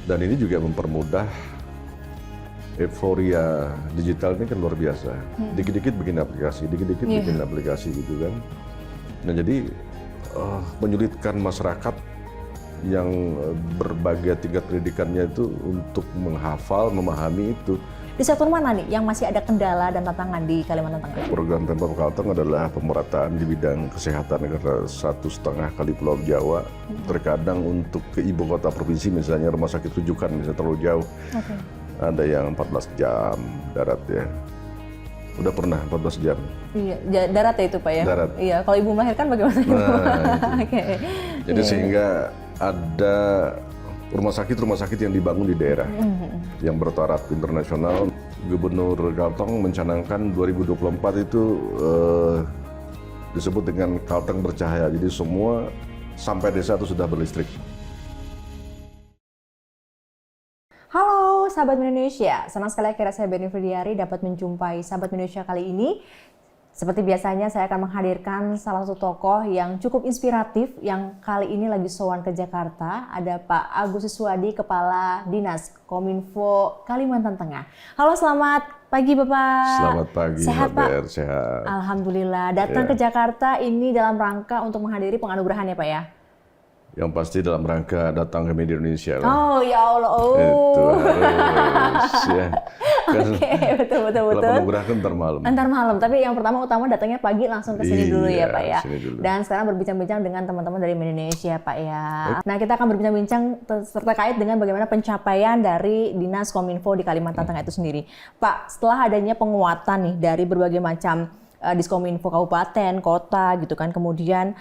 Dan ini juga mempermudah euforia digital ini kan luar biasa. Dikit-dikit bikin aplikasi, dikit-dikit bikin aplikasi gitu kan. Nah jadi menyulitkan masyarakat yang berbagai tingkat pendidikannya itu untuk menghafal, memahami itu. Di sektor mana nih yang masih ada kendala dan tantangan di Kalimantan Tengah? Program Pemprov Kalteng adalah pemerataan di bidang kesehatan karena 1,5 kali Pulau Jawa. Terkadang untuk ke ibu kota provinsi misalnya rumah sakit rujukan misalnya terlalu jauh. Ada yang 14 jam darat ya. Udah pernah 14 jam. Iya, darat ya itu Pak ya? Darat. Iya, kalau ibu melahirkan bagaimana? Jadi sehingga ada rumah sakit yang dibangun di daerah yang bertaraf internasional. Gubernur Kalteng mencanangkan 2024 itu disebut dengan Kalteng Bercahaya. Jadi semua sampai desa itu sudah berlistrik. Halo sahabat Indonesia, senang sekali akhirnya saya Berni Fridiari dapat menjumpai sahabat Indonesia kali ini. Seperti biasanya saya akan menghadirkan salah satu tokoh yang cukup inspiratif yang kali ini lagi sowan ke Jakarta. Ada Pak Agus Siswadi, Kepala Dinas Kominfo Kalimantan Tengah. Halo, selamat pagi Bapak. Selamat pagi, sehat Pak? Sehat. Alhamdulillah. Datang ke Jakarta ini dalam rangka untuk menghadiri penganugerahan ya Pak ya? Yang pasti dalam rangka datang ke media Indonesia. Oh ya Allah, Itu harus ya. Oke, betul. Kalau penganugerahan ntar malam. Ntar malam, tapi yang utama datangnya pagi langsung ke sini dulu ya Pak ya. Dulu. Dan sekarang berbincang-bincang dengan teman-teman dari media Indonesia Pak ya. Nah kita akan berbincang-bincang terkait dengan bagaimana pencapaian dari Dinas Kominfo di Kalimantan Tengah itu sendiri. Pak, setelah adanya penguatan nih dari berbagai macam Diskominfo kabupaten, kota gitu kan, kemudian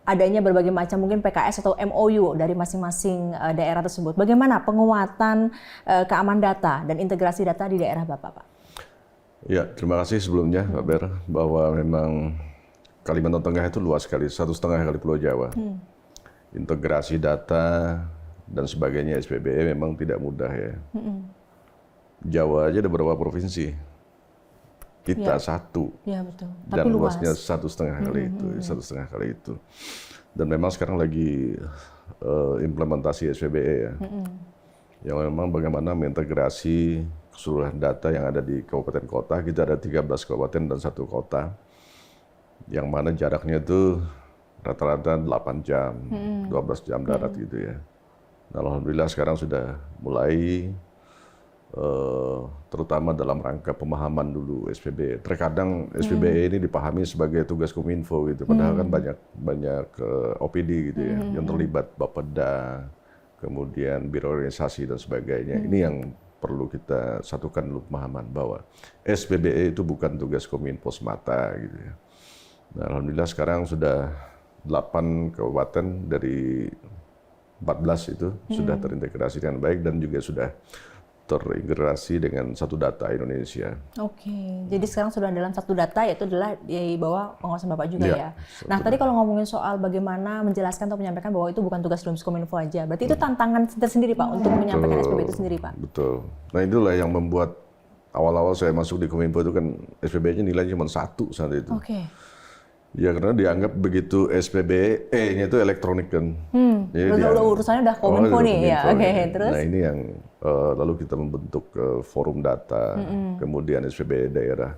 adanya berbagai macam mungkin PKS atau MOU dari masing-masing daerah tersebut. Bagaimana penguatan keamanan data dan integrasi data di daerah Bapak, Pak? Ya, terima kasih sebelumnya Pak Ber, bahwa memang Kalimantan Tengah itu luas sekali, 1,5 kali Pulau Jawa. Integrasi data dan sebagainya SPBE memang tidak mudah ya. Jawa aja ada berapa provinsi? Kita satu, betul. Tapi dan luas. luasnya 1,5 kali itu, 1,5 kali itu. Dan memang sekarang lagi implementasi SPBE ya, yang memang bagaimana mengintegrasi keseluruhan data yang ada di kabupaten kota. Kita ada 13 kabupaten dan 1 kota, yang mana jaraknya itu rata-rata 8 jam, 12 jam darat gitu ya. Nah, alhamdulillah sekarang sudah mulai terutama dalam rangka pemahaman dulu SPBE. Terkadang SPBE ini dipahami sebagai tugas Kominfo gitu, padahal kan banyak OPD gitu ya, yang terlibat Bapeda, kemudian biro organisasi dan sebagainya. Ini yang perlu kita satukan dulu pemahaman bahwa SPBE itu bukan tugas Kominfo semata gitu ya. Nah, alhamdulillah sekarang sudah 8 kabupaten dari 14 itu sudah terintegrasi dengan baik dan juga sudah terintegrasi dengan satu data Indonesia. Oke, jadi sekarang sudah dalam satu data, yaitu adalah di bawah pengawasan Bapak juga ya. Nah, tadi data. kalau ngomongin soal bagaimana menjelaskan atau menyampaikan bahwa itu bukan tugas Kominfo aja, berarti itu tantangan tersendiri Pak untuk menyampaikan SPBE itu sendiri Pak. Betul. Nah itulah yang membuat awal-awal saya masuk di Kominfo itu kan SPBE-nya nilainya cuma 1 saat itu. Oke. Ya karena dianggap begitu SPBE, E-nya itu elektronik kan. Jadi Urusannya udah Kominfo nih ya. Oke, terus? Nah ini yang lalu kita membentuk forum data, kemudian SPBE daerah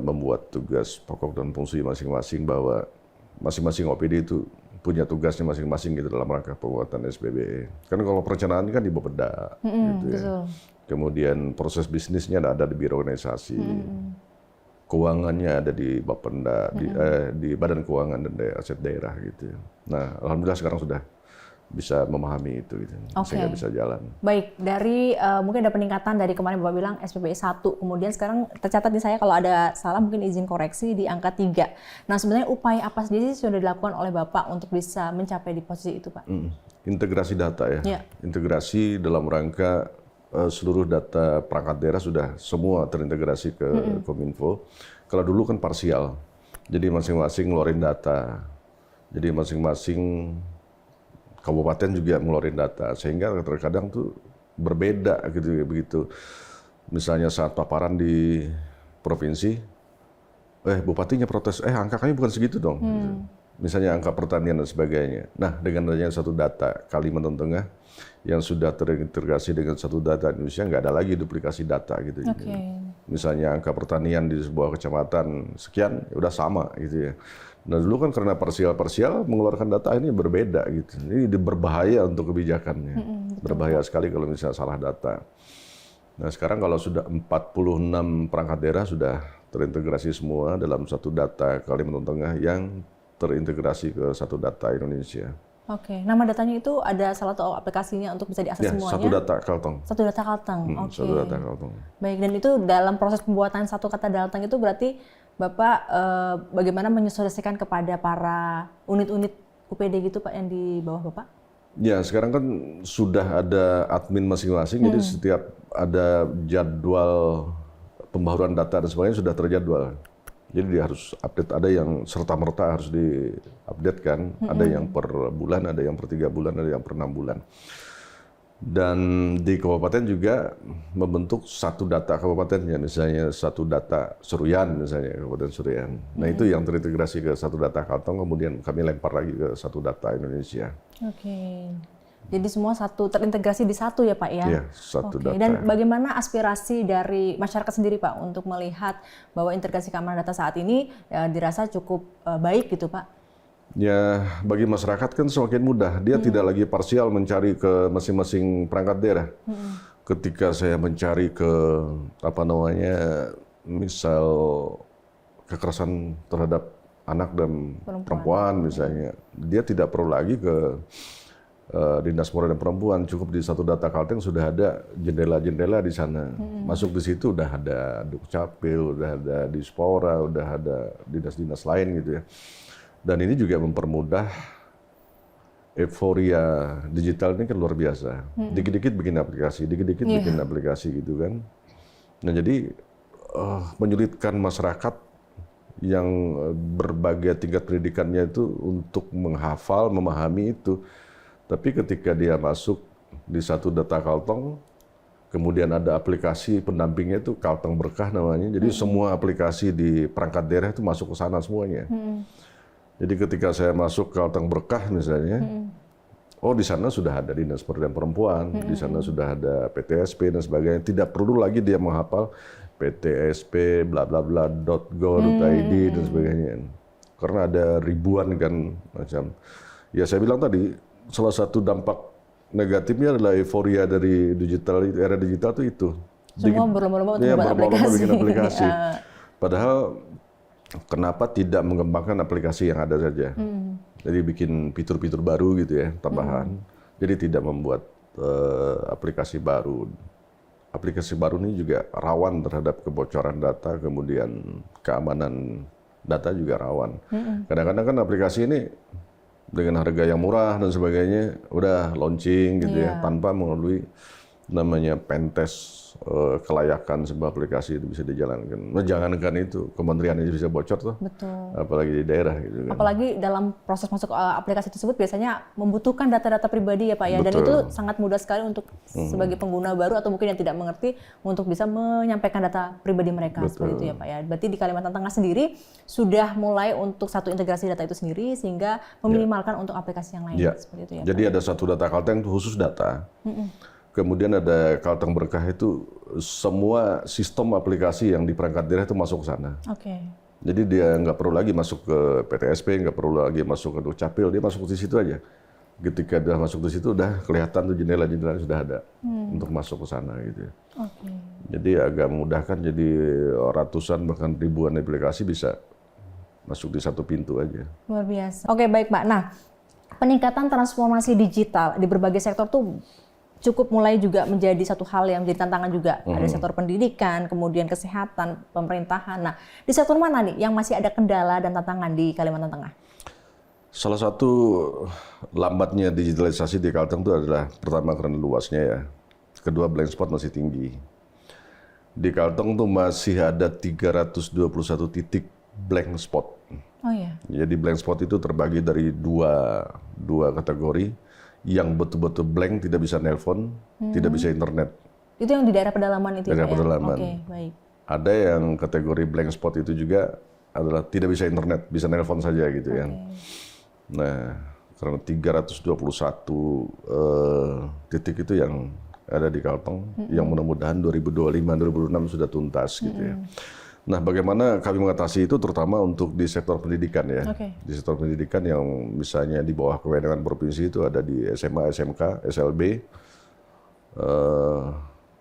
membuat tugas pokok dan fungsi masing-masing bahwa masing-masing OPD itu punya tugasnya masing-masing gitu dalam rangka penguatan SPBE. Kan kalau perencanaan kan di Bapeda gitu ya. Betul. Kemudian proses bisnisnya ada di biro organisasi. Keuangannya ada di Bapenda, di Badan Keuangan dan Aset Daerah gitu. Nah, alhamdulillah sekarang sudah bisa memahami itu gitu, sehingga bisa jalan. Baik, dari mungkin ada peningkatan dari kemarin Bapak bilang SPBE 1, kemudian sekarang tercatat di saya kalau ada salah mungkin izin koreksi di angka 3. Nah, sebenarnya upaya apa saja sih sudah dilakukan oleh Bapak untuk bisa mencapai di posisi itu, Pak? Integrasi data ya. Integrasi dalam rangka seluruh data perangkat daerah sudah semua terintegrasi ke Kominfo. Kalau dulu kan parsial, jadi masing-masing ngeluarin data, jadi masing-masing kabupaten juga ngeluarin data, sehingga terkadang tuh berbeda gitu begitu. Misalnya saat paparan di provinsi, bupatinya protes, angkanya bukan segitu dong. misalnya angka pertanian dan sebagainya. Nah, dengan adanya satu data Kalimantan Tengah yang sudah terintegrasi dengan satu data Indonesia, nggak ada lagi duplikasi data gitu. Misalnya angka pertanian di sebuah kecamatan sekian, ya udah sama gitu ya. Nah dulu kan karena parsial mengeluarkan data ini berbeda gitu. Ini berbahaya untuk kebijakannya. Berbahaya sekali kalau misalnya salah data. Nah sekarang kalau sudah 46 perangkat daerah sudah terintegrasi semua dalam satu data Kalimantan Tengah yang terintegrasi ke satu data Indonesia. Oke, nama datanya itu ada salah satu aplikasinya untuk bisa diakses Ya, semuanya? satu data Kalteng. Satu data Kalteng, oke. Satu data Kalteng. Baik, dan itu dalam proses pembuatan satu kata Kalteng itu berarti Bapak bagaimana menyesuaikan kepada para unit-unit UPD gitu Pak yang di bawah Bapak? Ya, sekarang kan sudah ada admin masing-masing, jadi setiap ada jadwal pembaharuan data dan sebagainya sudah terjadwal. Jadi dia harus update, ada yang serta-merta harus di-update kan, ada yang per bulan, ada yang per 3 bulan, ada yang per 6 bulan. Dan di kabupaten juga membentuk satu data kabupatennya, misalnya satu data Seruyan, misalnya Kabupaten Seruyan. Nah itu yang terintegrasi ke satu data Kalteng, kemudian kami lempar lagi ke satu data Indonesia. Oke. Jadi semua satu terintegrasi di satu ya Pak ya? Iya, satu data. Dan bagaimana aspirasi dari masyarakat sendiri Pak untuk melihat bahwa integrasi keamanan data saat ini dirasa cukup baik gitu Pak? Ya, bagi masyarakat kan semakin mudah. Dia tidak lagi parsial mencari ke masing-masing perangkat daerah. Ketika saya mencari ke misal kekerasan terhadap anak dan perempuan misalnya, dia tidak perlu lagi ke Dinas Pemuda dan Perempuan, cukup di satu data Kalteng sudah ada jendela-jendela di sana. Masuk di situ udah ada Dukcapil, udah ada Dispora, udah ada dinas-dinas lain gitu ya. Dan ini juga mempermudah euforia digital ini kan luar biasa. Dikit-dikit bikin aplikasi, dikit-dikit bikin aplikasi gitu kan. Nah jadi menyulitkan masyarakat yang berbagai tingkat pendidikannya itu untuk menghafal, memahami itu. Tapi ketika dia masuk di satu data Kalteng, kemudian ada aplikasi pendampingnya itu Kalteng Berkah namanya. Jadi semua aplikasi di perangkat daerah itu masuk ke sana semuanya. Jadi ketika saya masuk Kalteng Berkah misalnya, oh di sana sudah ada Dinas Pemberdayaan Perempuan, di sana sudah ada PTSP dan sebagainya. Tidak perlu lagi dia menghafal PTSP bla bla bla .go.id dan sebagainya. Karena ada ribuan kan macam. Ya saya bilang tadi, salah satu dampak negatifnya adalah euforia dari digital, era digital itu. Semua berlomba-lomba untuk membuat bikin aplikasi. Padahal kenapa tidak mengembangkan aplikasi yang ada saja? Jadi bikin fitur-fitur baru gitu ya, tambahan. Jadi tidak membuat aplikasi baru. Aplikasi baru ini juga rawan terhadap kebocoran data, kemudian keamanan data juga rawan. Kadang-kadang kan aplikasi ini dengan harga yang murah dan sebagainya, udah launching gitu ya, tanpa melalui namanya pentest kelayakan sebuah aplikasi itu bisa dijalankan. Nah, jangankan itu, kementerian aja bisa bocor tuh. Betul. Apalagi di daerah gitu kan. Apalagi dalam proses masuk aplikasi tersebut biasanya membutuhkan data-data pribadi ya Pak ya. Dan itu sangat mudah sekali untuk sebagai pengguna baru atau mungkin yang tidak mengerti untuk bisa menyampaikan data pribadi mereka. Seperti itu ya Pak ya. Berarti di Kalimantan Tengah sendiri sudah mulai untuk satu integrasi data itu sendiri sehingga meminimalkan untuk aplikasi yang lain. Seperti itu ya. Jadi ada satu data Kalteng khusus data. Kemudian ada Kalteng Berkah itu semua sistem aplikasi yang di perangkat daerah itu masuk ke sana. Jadi dia nggak perlu lagi masuk ke PTSP, nggak perlu lagi masuk ke Dukcapil, dia masuk di situ aja. Ketika dia masuk di situ udah kelihatan tuh jendela-jendela sudah ada untuk masuk ke sana gitu. Jadi agak memudahkan, jadi ratusan bahkan ribuan aplikasi bisa masuk di satu pintu aja. Luar biasa. Oke baik Pak. Nah peningkatan transformasi digital di berbagai sektor tuh cukup mulai juga menjadi satu hal yang menjadi tantangan juga. Ada sektor pendidikan, kemudian kesehatan, pemerintahan. Nah, di sektor mana nih yang masih ada kendala dan tantangan di Kalimantan Tengah? Salah satu lambatnya digitalisasi di Kalteng itu adalah pertama karena luasnya ya. Kedua blank spot masih tinggi. Di Kalteng tuh masih ada 321 titik blank spot. Oh iya. Jadi blank spot itu terbagi dari dua kategori. Yang betul-betul blank, tidak bisa nelpon, tidak bisa internet. Itu yang di daerah pedalaman itu daerah ya? pedalaman. Oke, baik. Ada yang kategori blank spot itu juga adalah tidak bisa internet, bisa nelpon saja gitu ya. Nah, karena 321 titik itu yang ada di Kalteng, yang mudah-mudahan 2025-2026 sudah tuntas gitu ya. Nah, bagaimana kami mengatasi itu terutama untuk di sektor pendidikan ya. Di sektor pendidikan yang misalnya di bawah kewenangan provinsi itu ada di SMA, SMK, SLB,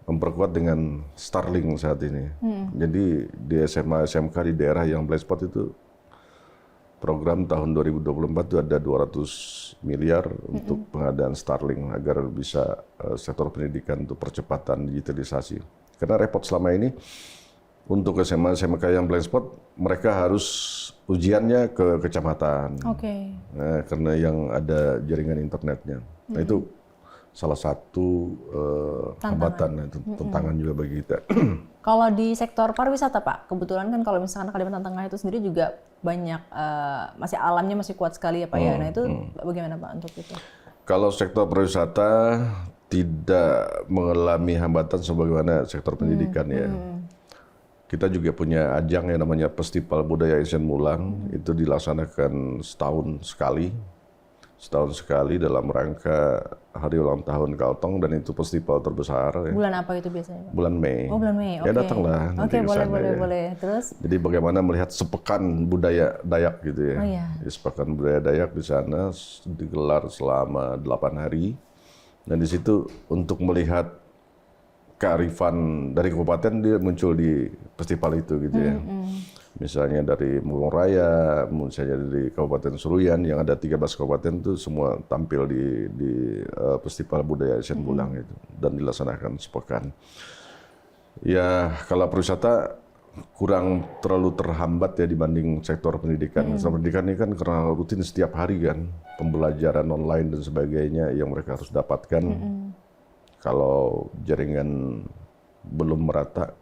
memperkuat dengan Starlink saat ini. Jadi di SMA, SMK di daerah yang blind spot itu program tahun 2024 itu ada 200 miliar untuk pengadaan Starlink agar bisa sektor pendidikan untuk percepatan digitalisasi. Karena repot selama ini untuk SMA, SMK yang blind spot, mereka harus ujiannya ke kecamatan. Nah, karena yang ada jaringan internetnya. Nah, itu salah satu hambatan, tantangan juga bagi kita. Kalau di sektor pariwisata Pak, kebetulan kan kalau misalkan Kalimantan Tengah itu sendiri juga banyak, masih alamnya masih kuat sekali ya Pak ya. Nah itu bagaimana Pak untuk itu? Kalau sektor pariwisata tidak mengalami hambatan sebagaimana sektor pendidikan ya. Kita juga punya ajang yang namanya Festival Budaya Asian Mulang, itu dilaksanakan setahun sekali dalam rangka hari ulang tahun Kalteng, dan itu festival terbesar. Ya. Bulan apa itu biasanya Pak? Bulan Mei. Oh bulan Mei, oke. Ya datanglah nanti ke sana, boleh. Terus? Jadi bagaimana melihat sepekan budaya Dayak gitu ya. Oh iya. Sepekan budaya Dayak di sana digelar selama 8 hari. Dan di situ untuk melihat kearifan dari kabupaten dia muncul di festival itu gitu ya. Misalnya dari Mulong Raya, misalnya dari Kabupaten Seruyan yang ada 13 kabupaten itu semua tampil di Festival Budaya Asian Mulang itu dan dilaksanakan sepekan. Ya kalau pariwisata kurang terlalu terhambat ya dibanding sektor pendidikan. Sektor pendidikan ini kan karena rutin setiap hari kan pembelajaran online dan sebagainya yang mereka harus dapatkan. Kalau jaringan belum merata,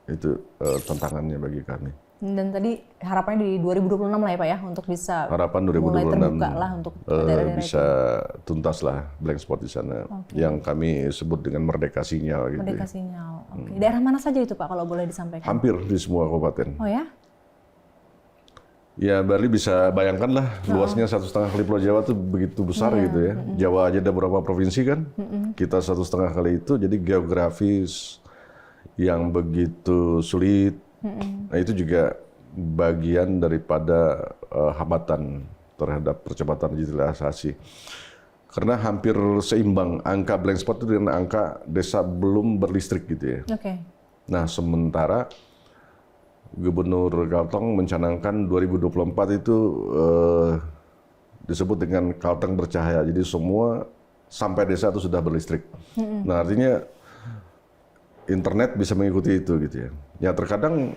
itu tantangannya bagi kami. Dan tadi harapannya di 2026 lah ya Pak ya, untuk bisa harapan 2026 mulai terbuka lah untuk daerah-daerah bisa itu. tuntas lah blank spot di sana. Yang kami sebut dengan merdeka sinyal. Gitu Merdeka sinyal. Daerah mana saja itu Pak kalau boleh disampaikan? Hampir di semua kabupaten. Oh ya? Ya Bali bisa bayangkan lah luasnya 1,5 kali Pulau Jawa tuh begitu besar gitu ya. Jawa aja ada beberapa provinsi kan. Kita 1,5 kali itu, jadi geografis yang begitu sulit. Nah itu juga bagian daripada hambatan terhadap percepatan digitalisasi. Karena hampir seimbang angka blank spot itu dengan angka desa belum berlistrik gitu ya. Nah sementara Gubernur Kalteng mencanangkan 2024 itu disebut dengan Kalteng Bercahaya. Jadi semua sampai desa itu sudah berlistrik. Nah artinya internet bisa mengikuti itu gitu ya. Ya terkadang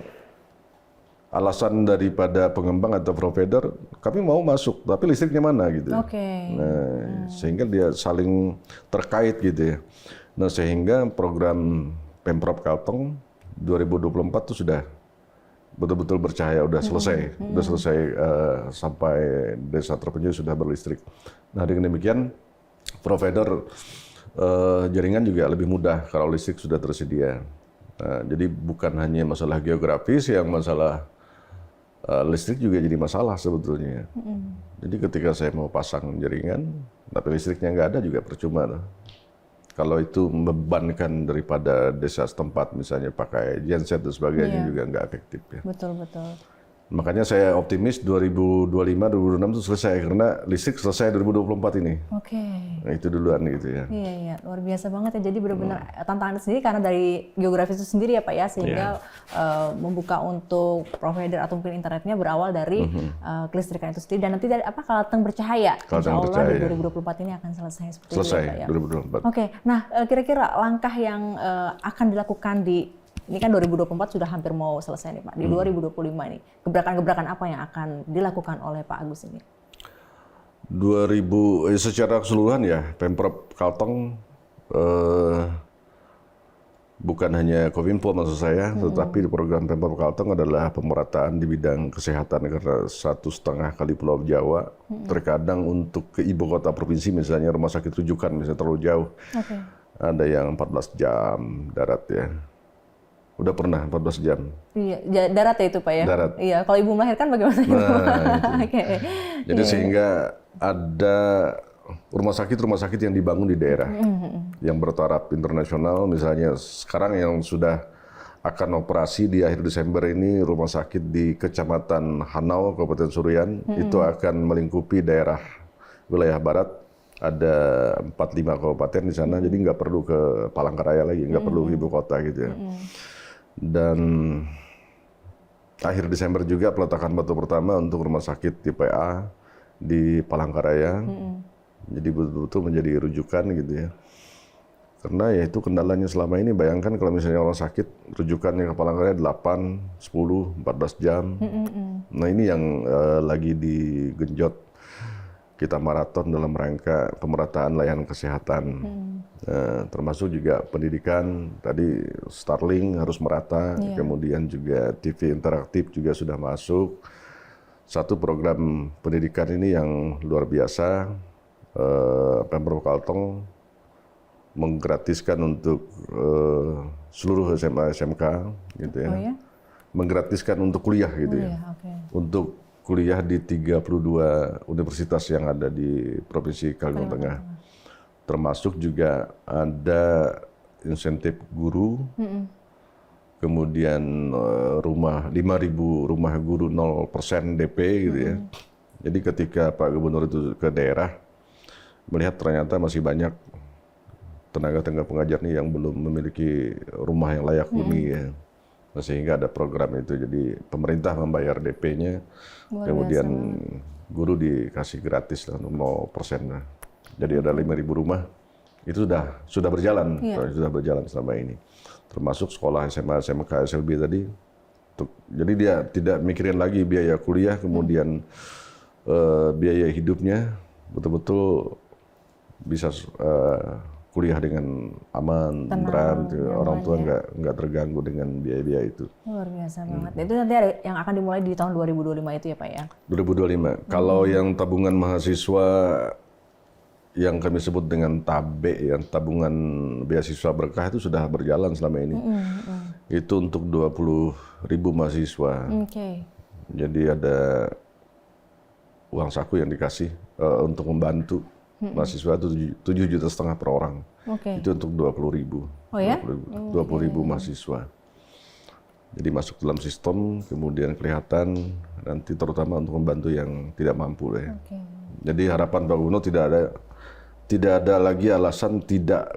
alasan daripada pengembang atau provider, kami mau masuk, tapi listriknya mana gitu. Nah sehingga dia saling terkait gitu ya. Nah sehingga program Pemprov Kalteng 2024 itu sudah betul-betul bercahaya, udah selesai, sampai desa terpencil sudah berlistrik. Nah dengan demikian provider jaringan juga lebih mudah kalau listrik sudah tersedia. Nah, jadi bukan hanya masalah geografis, yang masalah listrik juga jadi masalah sebetulnya. Jadi ketika saya mau pasang jaringan, tapi listriknya nggak ada juga percuma. Kalau itu membebankan daripada desa setempat, misalnya pakai genset dan sebagainya, juga nggak efektif ya. Betul. Makanya saya optimis 2025-2026 itu selesai, karena listrik selesai 2024 ini. Nah itu duluan gitu ya. Iya, luar biasa banget ya. Jadi benar-benar tantangan sendiri karena dari geografis itu sendiri ya Pak ya, sehingga membuka untuk provider atau mungkin internetnya berawal dari kelistrikan itu sendiri. Dan nanti dari Kalteng Bercahaya, insya Allah di 2024 ini akan selesai seperti itu ya Pak ya. 2024. Nah kira-kira langkah yang akan dilakukan ini kan 2024 sudah hampir mau selesai nih Pak. Di 2025 ini, gebrakan-gebrakan apa yang akan dilakukan oleh Pak Agus ini? Secara keseluruhan ya, Pemprov Kalteng bukan hanya Kominfo maksud saya, tetapi di program Pemprov Kalteng adalah pemerataan di bidang kesehatan, karena 1,5 kali Pulau Jawa. Terkadang untuk ke ibu kota provinsi misalnya rumah sakit rujukan misalnya terlalu jauh. Ada yang 14 jam darat ya. Udah pernah 14 jam. Iya, darat ya itu Pak ya? Darat. Iya, kalau ibu melahirkan bagaimana itu? Oke. Jadi sehingga ada rumah sakit yang dibangun di daerah yang bertaraf internasional. Misalnya sekarang yang sudah akan operasi di akhir Desember ini rumah sakit di Kecamatan Hanau, Kabupaten Suruyan, itu akan melingkupi daerah wilayah barat. Ada 45 kabupaten di sana, jadi nggak perlu ke Palangkaraya lagi, nggak perlu ibu kota gitu ya. Dan akhir Desember juga peletakan batu pertama untuk rumah sakit tipe A di Palangkaraya. Jadi betul-betul menjadi rujukan gitu ya. Karena ya itu kendalanya selama ini, bayangkan kalau misalnya orang sakit rujukannya ke Palangkaraya 8, 10, 14 jam. Nah ini yang lagi digenjot kita maraton dalam rangka pemerataan layanan kesehatan. Termasuk juga pendidikan, tadi Starlink harus merata, kemudian juga TV interaktif juga sudah masuk. Satu program pendidikan ini yang luar biasa, Pemprov Kalteng menggratiskan untuk seluruh SMA SMK gitu ya. Oh ya? Menggratiskan untuk kuliah gitu ya. Okay. Untuk kuliah di 32 universitas yang ada di Provinsi Kalimantan Tengah. Termasuk juga ada insentif guru, kemudian 5.000 rumah guru 0% DP gitu ya. Jadi ketika Pak Gubernur itu ke daerah, melihat ternyata masih banyak tenaga pengajar nih yang belum memiliki rumah yang layak huni ya. Sehingga ada program itu, jadi pemerintah membayar DP-nya, kemudian guru dikasih gratis 0%. Nah. Jadi ada 5.000 rumah, itu sudah berjalan, sudah berjalan selama ini. Termasuk sekolah SMA, SMK, SLB tadi. Jadi dia tidak mikirin lagi biaya kuliah, kemudian biaya hidupnya, betul-betul bisa kuliah dengan aman, tentram, orang tua nggak terganggu dengan biaya-biaya itu. Luar biasa banget. Itu nanti ada yang akan dimulai di tahun 2025 itu ya Pak ya? 2025. Kalau yang tabungan mahasiswa yang kami sebut dengan TABE, yang tabungan beasiswa berkah itu sudah berjalan selama ini. Itu untuk 20.000 mahasiswa. Jadi ada uang saku yang dikasih untuk membantu mahasiswa itu 7,5 juta per orang. Itu untuk 20.000. Oh ya? 20.000 mahasiswa. Jadi masuk dalam sistem, kemudian kelihatan nanti terutama untuk membantu yang tidak mampu ya. Jadi harapan Pak Gubernur tidak ada lagi alasan tidak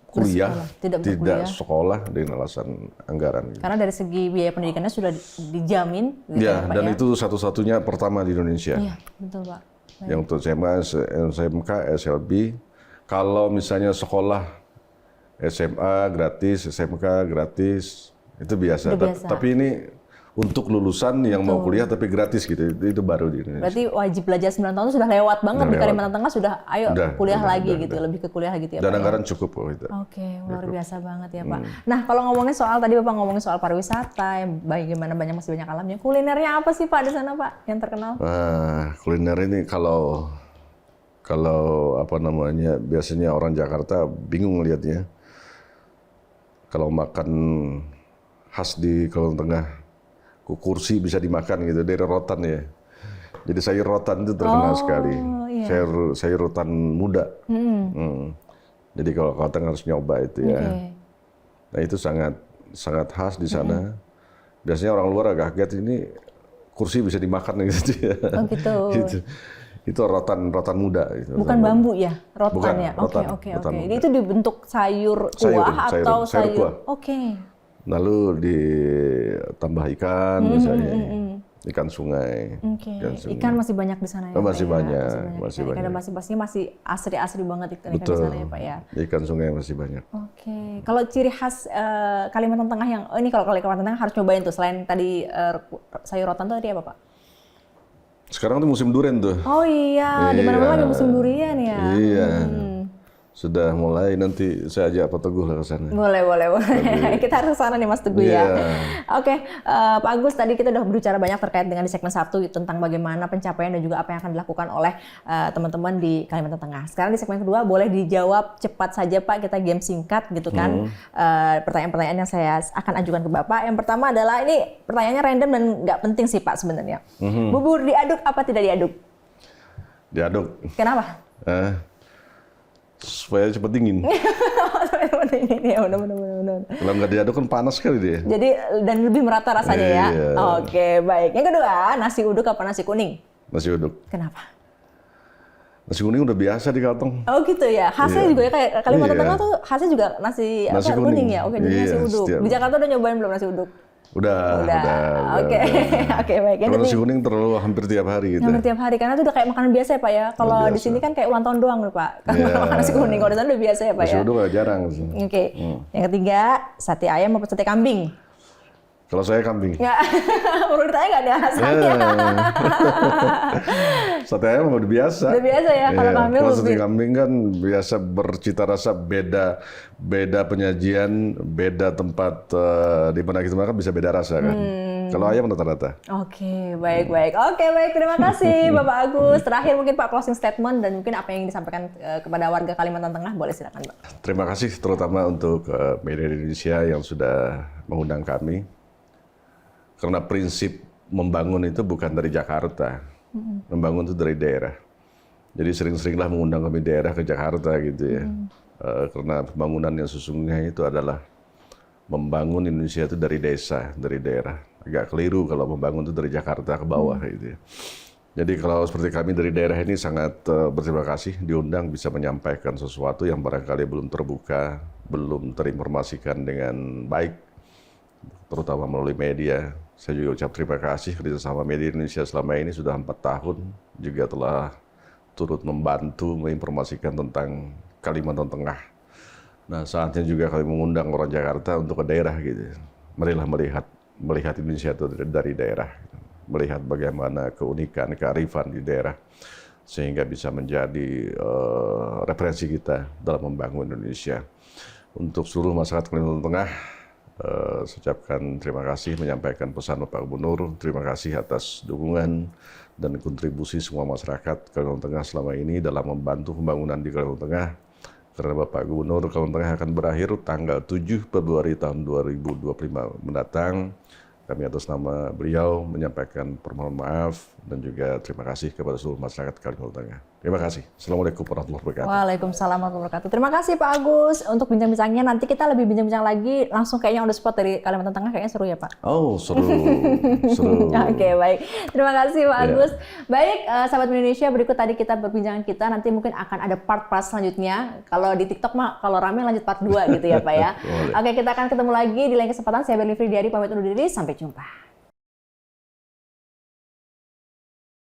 kuliah, tidak sekolah dengan alasan anggaran. Karena dari segi biaya pendidikannya sudah dijamin. Gitu ya, Pak, dan ya? Itu satu-satunya pertama di Indonesia. Iya, betul Pak. Yang untuk SMA, SMK, SLB, kalau misalnya sekolah SMA gratis, SMK gratis, itu biasa. Tapi ini untuk lulusan yang mau kuliah tapi gratis gitu, itu baru di Indonesia. Berarti wajib belajar 9 tahun sudah lewat banget di Kalimantan Tengah, sudah ayo kuliah lagi gitu, lebih ke kuliah gitu ya Pak. Dan anggaran cukup kok itu. Luar biasa banget ya Pak. Nah kalau ngomongin soal, tadi Bapak ngomongin soal pariwisata, bagaimana masih banyak alamnya, kulinernya apa sih Pak di sana Pak yang terkenal? Kuliner ini kalau apa namanya, biasanya orang Jakarta bingung ngelihatnya. Kalau makan khas di Kalimantan Tengah, kursi bisa dimakan gitu dari rotan ya. Jadi sayur rotan itu terkenal sekali. Iya. Sayur rotan muda. Jadi kalau Kalteng harus nyoba itu ya. Nah itu sangat khas di sana. Biasanya orang luar agak kaget, ini kursi bisa dimakan gitu ya. Gitu. Itu rotan muda. Gitu. Bukan bambu ya, rotan ya. Oke. Ini itu dibentuk sayur kuah atau sayur kuah. Lalu ditambah ikan misalnya, ikan sungai. Ikan masih banyak di sana ya? Masih banyak. Ikan masih asri banget ikan di sana ya Pak ya? Ikan sungai masih banyak. Kalau ciri khas Kalimantan Tengah yang, ini kalau Kalimantan Tengah harus cobain tuh, selain tadi sayur rotan tuh tadi apa Pak? Sekarang tuh musim durian tuh. Oh iya, di mana-mana lagi musim durian ya? Iya. sudah mulai, nanti saya ajak Pak Teguh lah ke sana. Boleh. Kita harus ke sana nih Mas Teguh ya. Iya. Oke, Pak Agus, tadi kita udah berbicara banyak terkait dengan di segmen 1 tentang bagaimana pencapaian dan juga apa yang akan dilakukan oleh teman-teman di Kalimantan Tengah. Sekarang di segmen kedua boleh dijawab cepat saja Pak, kita game singkat gitu kan. Pertanyaan-pertanyaan yang saya akan ajukan ke Bapak. Yang pertama adalah, ini pertanyaannya random dan nggak penting sih Pak sebenarnya. Bubur diaduk apa tidak diaduk? Diaduk. Kenapa? Supaya cepat dingin. Ya, benar. Kalau nggak diaduk kan panas sekali dia. Jadi dan lebih merata rasanya ya. Iya. Oke, baik. Yang kedua, nasi uduk apa nasi kuning? Nasi uduk. Kenapa? Nasi kuning udah biasa di Kalteng. Oh gitu ya. Khasnya Iya. juga ya, kayak Kalimantan Iya. Tengah tuh khasnya juga nasi Nasi kuning. kuning Ya. Oke, jadi Iya, nasi uduk. setiap- Di Jakarta udah nyobain belum nasi uduk? Udah. Oke. Oke, baik. Yang Kalau nasi ketiga, kuning terlalu hampir tiap hari gitu. yang tiap hari karena itu udah kayak makanan biasa ya Pak ya. Kalau di biasa. sini kan kayak ulang tahun doang loh Pak. Kalau Iya. makan nasi kuning, kalau di sana udah biasa ya Pak Nasi ya. uduk nggak jarang sih. Oke. Yang ketiga, sate ayam apa sate kambing? Kalau saya kambing. Ya, menurut saya nggak ada alasannya. Sate ayam udah biasa. Udah biasa ya, kalau Iya. kambing Kalau lebih- sate kambing kan biasa bercita rasa beda penyajian, beda tempat di mana kita makan bisa beda rasa kan. Kalau ayam rata-rata. Oke, baik. Oke, baik. Terima kasih Bapak Agus. Terakhir mungkin Pak closing statement dan mungkin apa yang disampaikan kepada warga Kalimantan Tengah, boleh silakan Pak. Terima kasih terutama untuk media Indonesia yang sudah mengundang kami. Karena prinsip membangun itu bukan dari Jakarta, membangun itu dari daerah. Jadi sering-seringlah mengundang kami daerah ke Jakarta gitu ya. Karena pembangunan yang sesungguhnya itu adalah membangun Indonesia itu dari desa, dari daerah. Agak keliru kalau membangun itu dari Jakarta ke bawah gitu ya. Jadi kalau seperti kami dari daerah ini sangat berterima kasih diundang bisa menyampaikan sesuatu yang barangkali belum terbuka, belum terinformasikan dengan baik, terutama melalui media. Saya juga ucap terima kasih kerjasama media Indonesia selama ini sudah 4 tahun, juga telah turut membantu menginformasikan tentang Kalimantan Tengah. Nah saatnya juga kami mengundang orang Jakarta untuk ke daerah gitu. Marilah melihat Indonesia itu dari daerah, melihat bagaimana keunikan, kearifan di daerah, sehingga bisa menjadi referensi kita dalam membangun Indonesia. Untuk seluruh masyarakat Kalimantan Tengah, saya ucapkan terima kasih, menyampaikan pesan Bapak Gubernur. Terima kasih atas dukungan dan kontribusi semua masyarakat Kalimantan Tengah selama ini dalam membantu pembangunan di Kalimantan Tengah. Karena Bapak Gubernur Kalimantan Tengah akan berakhir tanggal 7 Februari tahun 2025 mendatang. Kami atas nama beliau menyampaikan permohonan maaf dan juga terima kasih kepada seluruh masyarakat Kalimantan Tengah. Terima kasih. Assalamualaikum warahmatullahi wabarakatuh. Waalaikumsalam warahmatullahi wabarakatuh. Terima kasih Pak Agus untuk bincang-bincangnya. Nanti kita lebih bincang-bincang lagi langsung kayaknya on the spot dari Kalimantan Tengah, kayaknya seru ya Pak. Oh, seru. Seru. Oke, baik. Terima kasih Pak Iya. Agus. Baik, sahabat Indonesia, berikut tadi kita perbincangan kita. Nanti mungkin akan ada part-part selanjutnya. Kalau di TikTok mah, kalau rame lanjut part 2 gitu ya Pak ya. Boleh. Oke, kita akan ketemu lagi di lain kesempatan. Saya Berni Fridiari, pamit undur diri. Sampai jumpa.